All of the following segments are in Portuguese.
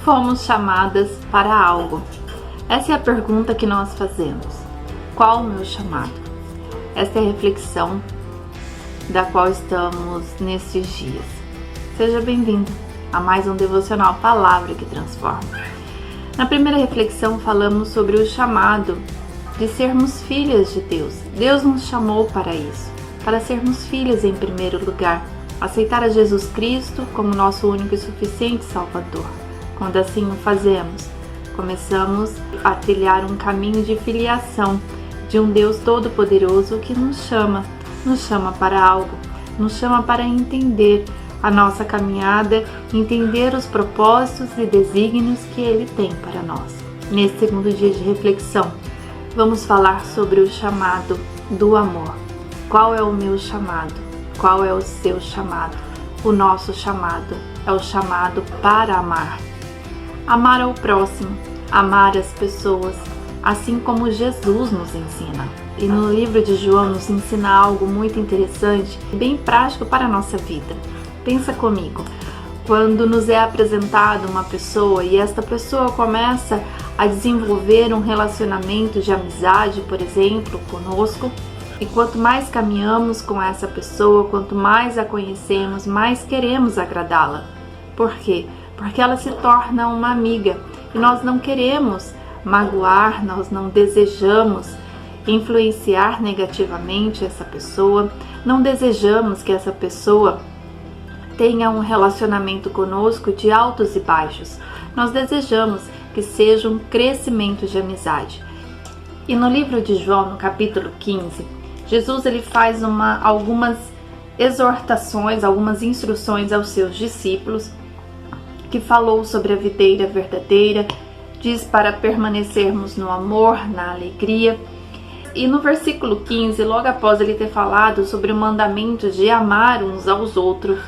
Fomos chamadas para algo? Essa é a pergunta que nós fazemos. Qual o meu chamado? Esta é a reflexão da qual estamos nesses dias. Seja bem-vindo a mais um devocional Palavra que Transforma. Na primeira reflexão falamos sobre o chamado de sermos filhas de Deus. Deus nos chamou para isso, para sermos filhas em primeiro lugar, aceitar a Jesus Cristo como nosso único e suficiente Salvador. Quando assim o fazemos, começamos a trilhar um caminho de filiação de um Deus Todo-Poderoso que nos chama para algo, nos chama para entender a nossa caminhada, entender os propósitos e desígnios que Ele tem para nós. Nesse segundo dia de reflexão, vamos falar sobre o chamado do amor. Qual é o meu chamado? Qual é o seu chamado? O nosso chamado é o chamado para amar. Amar ao próximo, amar as pessoas, assim como Jesus nos ensina. E no livro de João nos ensina algo muito interessante e bem prático para a nossa vida. Pensa comigo, quando nos é apresentada uma pessoa e esta pessoa começa a desenvolver um relacionamento de amizade, por exemplo, conosco, e quanto mais caminhamos com essa pessoa, quanto mais a conhecemos, mais queremos agradá-la. Por quê? Porque ela se torna uma amiga e nós não queremos magoar, nós não desejamos influenciar negativamente essa pessoa, não desejamos que essa pessoa tenha um relacionamento conosco de altos e baixos. Nós desejamos que seja um crescimento de amizade. E no livro de João, no capítulo 15, Jesus ele faz algumas exortações, algumas instruções aos seus discípulos, que falou sobre a videira verdadeira, diz para permanecermos no amor, na alegria. E no versículo 15, logo após ele ter falado sobre o mandamento de amar uns aos outros,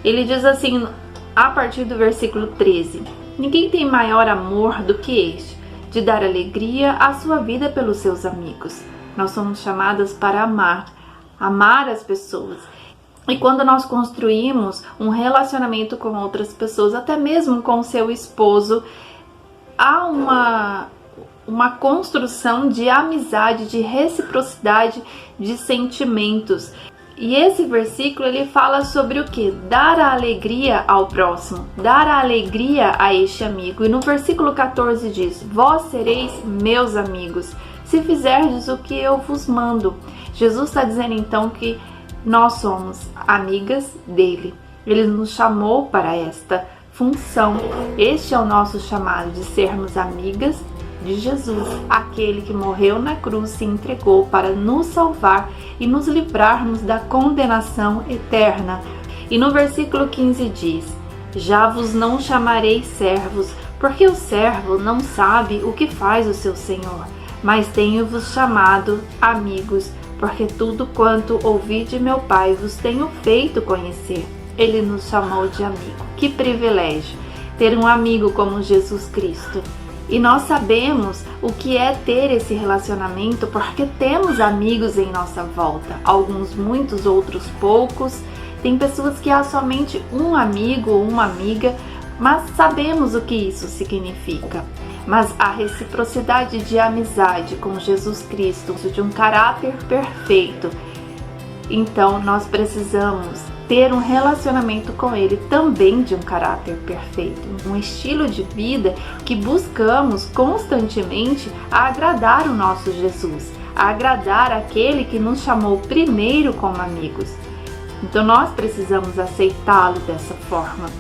ele diz assim, a partir do versículo 13, ninguém tem maior amor do que este, de dar alegria à sua vida pelos seus amigos. Nós somos chamadas para amar as pessoas. E quando nós construímos um relacionamento com outras pessoas, até mesmo com o seu esposo, há uma construção de amizade, de reciprocidade, de sentimentos. E esse versículo ele fala sobre o que? Dar a alegria ao próximo, dar a alegria a este amigo. E no versículo 14 diz, vós sereis meus amigos, se fizerdes o que eu vos mando. Jesus está dizendo então que nós somos amigas dele. Ele nos chamou para esta função. Este é o nosso chamado, de sermos amigas de Jesus, aquele que morreu na cruz, se entregou para nos salvar e nos livrarmos da condenação eterna. E no versículo 15 diz, já vos não chamarei servos, porque o servo não sabe o que faz o seu senhor, mas tenho-vos chamado amigos, porque tudo quanto ouvi de meu Pai vos tenho feito conhecer. Ele nos chamou de amigo. Que privilégio ter um amigo como Jesus Cristo. E nós sabemos o que é ter esse relacionamento porque temos amigos em nossa volta. Alguns muitos, outros poucos. Tem pessoas que há somente um amigo ou uma amiga, mas sabemos o que isso significa. Mas a reciprocidade de amizade com Jesus Cristo, de um caráter perfeito, então nós precisamos ter um relacionamento com Ele também de um caráter perfeito, um estilo de vida que buscamos constantemente a agradar o nosso Jesus, a agradar aquele que nos chamou primeiro como amigos. Então nós precisamos aceitá-lo dessa forma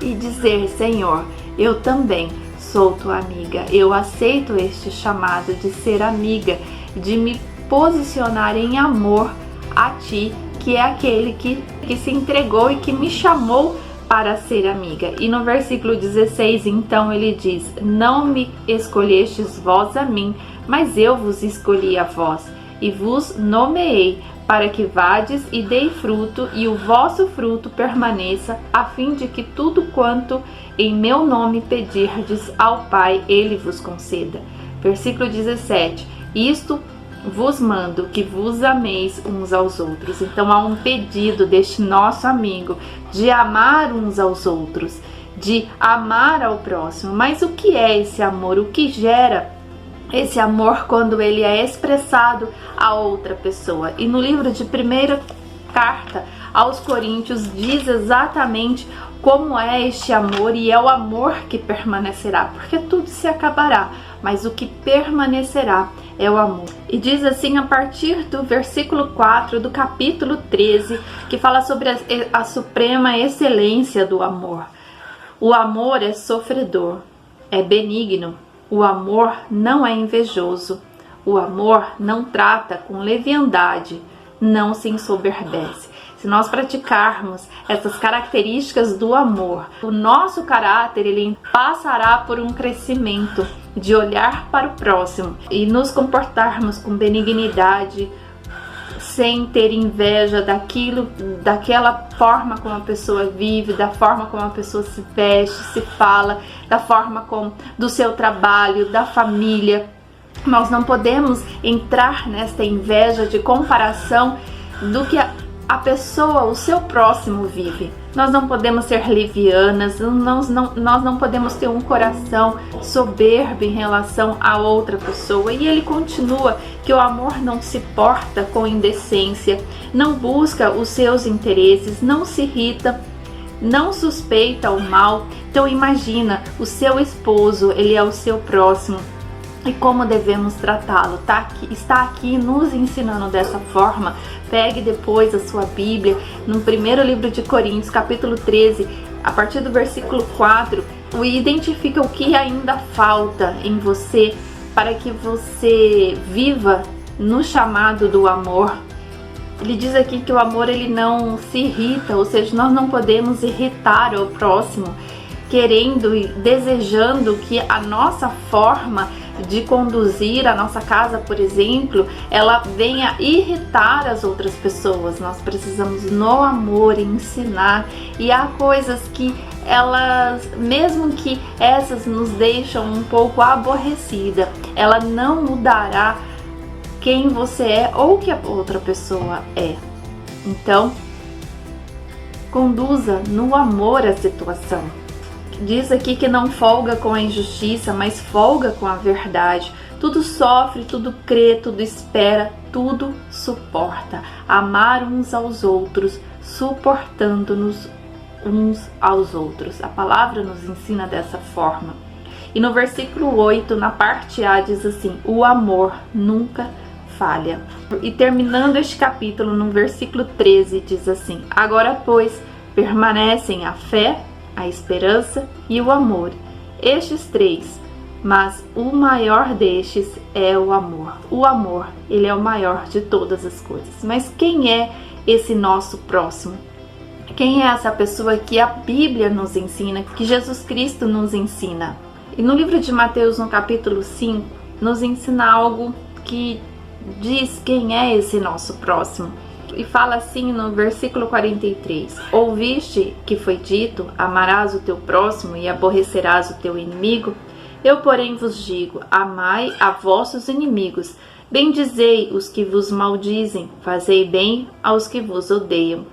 e dizer, Senhor, eu também sou tua amiga, eu aceito este chamado de ser amiga, de me posicionar em amor a ti, que é aquele que se entregou e que me chamou para ser amiga. E no versículo 16, então, ele diz, não me escolhestes vós a mim, mas eu vos escolhi a vós, e vos nomeei, para que vades e dei fruto, e o vosso fruto permaneça, a fim de que tudo quanto em meu nome pedirdes ao Pai, Ele vos conceda. Versículo 17, isto vos mando, que vos ameis uns aos outros. Então há um pedido deste nosso amigo de amar uns aos outros, de amar ao próximo. Mas o que é esse amor? O que gera esse amor quando ele é expressado a outra pessoa? E no livro de 1ª carta aos Coríntios diz exatamente como é este amor, e é o amor que permanecerá, porque tudo se acabará, mas o que permanecerá é o amor. E diz assim a partir do versículo 4 do capítulo 13, que fala sobre a suprema excelência do amor. O amor é sofredor, é benigno, o amor não é invejoso, o amor não trata com leviandade, não se ensoberbece. Se nós praticarmos essas características do amor, o nosso caráter ele passará por um crescimento de olhar para o próximo e nos comportarmos com benignidade, sem ter inveja daquela forma como a pessoa vive, da forma como a pessoa se veste, se fala, da forma como do seu trabalho, da família. Nós não podemos entrar nesta inveja de comparação do que a pessoa, o seu próximo vive. Nós não podemos ser levianas, nós não podemos ter um coração soberbo em relação a outra pessoa. E ele continua que o amor não se porta com indecência, não busca os seus interesses, não se irrita, não suspeita o mal. Então imagina, o seu esposo, ele é o seu próximo. E como devemos tratá-lo? Está aqui nos ensinando dessa forma. Pegue depois a sua Bíblia, no 1º livro de Coríntios, capítulo 13, a partir do versículo 4, identifica o que ainda falta em você para que você viva no chamado do amor. Ele diz aqui que o amor ele não se irrita, ou seja, nós não podemos irritar o próximo, querendo e desejando que a nossa forma de conduzir a nossa casa, por exemplo, ela venha irritar as outras pessoas. Nós precisamos no amor ensinar, e há coisas que elas, mesmo que essas nos deixam um pouco aborrecida, ela não mudará quem você é ou que a outra pessoa é. Então, conduza no amor a situação. Diz aqui que não folga com a injustiça, mas folga com a verdade. Tudo sofre, tudo crê, tudo espera, tudo suporta. Amar uns aos outros, suportando-nos uns aos outros. A palavra nos ensina dessa forma. E no versículo 8, na parte A, diz assim: o amor nunca falha. E terminando este capítulo, no versículo 13, diz assim: agora, pois, permanecem a fé, a esperança e o amor, estes 3, mas o maior destes é o amor. O amor, ele é o maior de todas as coisas. Mas quem é esse nosso próximo? Quem é essa pessoa que a Bíblia nos ensina, que Jesus Cristo nos ensina? E no livro de Mateus, no capítulo 5, nos ensina algo que diz quem é esse nosso próximo. E fala assim no versículo 43: ouviste que foi dito, amarás o teu próximo e aborrecerás o teu inimigo? Eu, porém, vos digo, amai a vossos inimigos, bendizei os que vos maldizem, fazei bem aos que vos odeiam,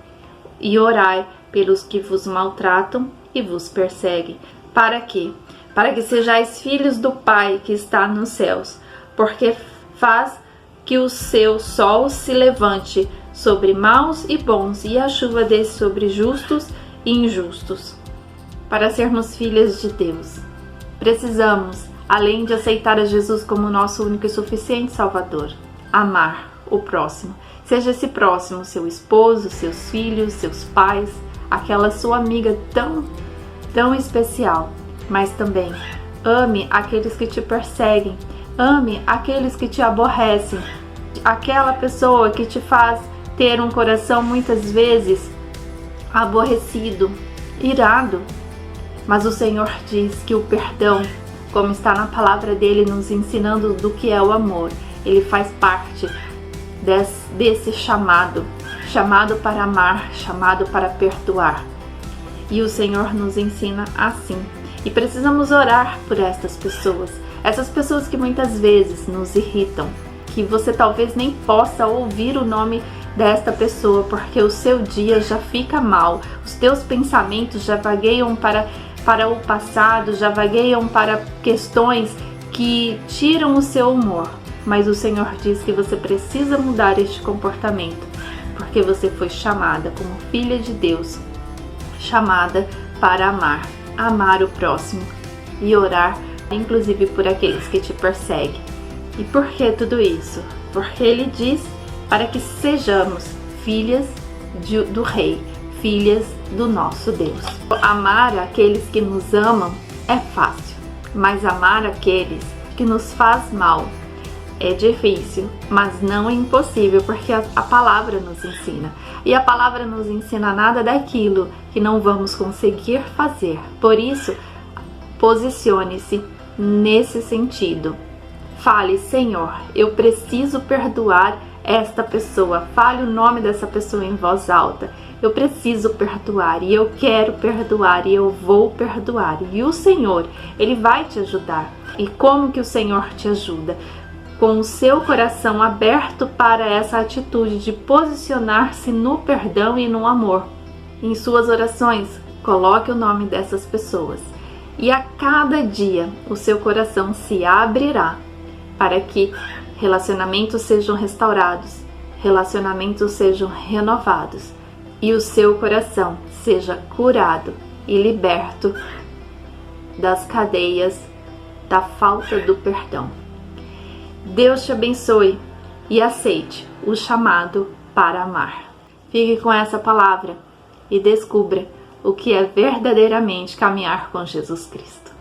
e orai pelos que vos maltratam e vos perseguem. Para quê? Para que sejais filhos do Pai que está nos céus, porque faz que o seu sol se levante sobre maus e bons, e a chuva desce sobre justos e injustos. Para sermos filhas de Deus, precisamos, além de aceitar a Jesus como nosso único e suficiente Salvador, amar o próximo. Seja esse próximo seu esposo, seus filhos, seus pais, aquela sua amiga tão especial. Mas também ame aqueles que te perseguem, ame aqueles que te aborrecem, aquela pessoa que te faz ter um coração muitas vezes aborrecido, irado. Mas o Senhor diz que o perdão, como está na palavra dele nos ensinando do que é o amor, ele faz parte desse chamado para amar, chamado para perdoar. E o Senhor nos ensina assim. E precisamos orar por essas pessoas que muitas vezes nos irritam, que você talvez nem possa ouvir o nome desta pessoa, porque o seu dia já fica mal, os teus pensamentos já vagueiam para para o passado, já vagueiam para questões que tiram o seu humor. Mas o Senhor diz que você precisa mudar este comportamento, porque você foi chamada como filha de Deus, chamada para amar o próximo e orar, inclusive por aqueles que te perseguem. E por que tudo isso? Porque Ele diz para que sejamos filhas do Rei, filhas do nosso Deus. Amar aqueles que nos amam é fácil, mas amar aqueles que nos faz mal é difícil, mas não é impossível, porque a palavra nos ensina. E a palavra nos ensina nada daquilo que não vamos conseguir fazer. Por isso, posicione-se nesse sentido. Fale: Senhor, eu preciso perdoar esta pessoa. Fale o nome dessa pessoa em voz alta. Eu preciso perdoar e eu quero perdoar e eu vou perdoar. E o Senhor, Ele vai te ajudar. E como que o Senhor te ajuda? Com o seu coração aberto para essa atitude de posicionar-se no perdão e no amor. Em suas orações, coloque o nome dessas pessoas. E a cada dia o seu coração se abrirá para que relacionamentos sejam restaurados, relacionamentos sejam renovados e o seu coração seja curado e liberto das cadeias da falta do perdão. Deus te abençoe e aceite o chamado para amar. Fique com essa palavra e descubra o que é verdadeiramente caminhar com Jesus Cristo.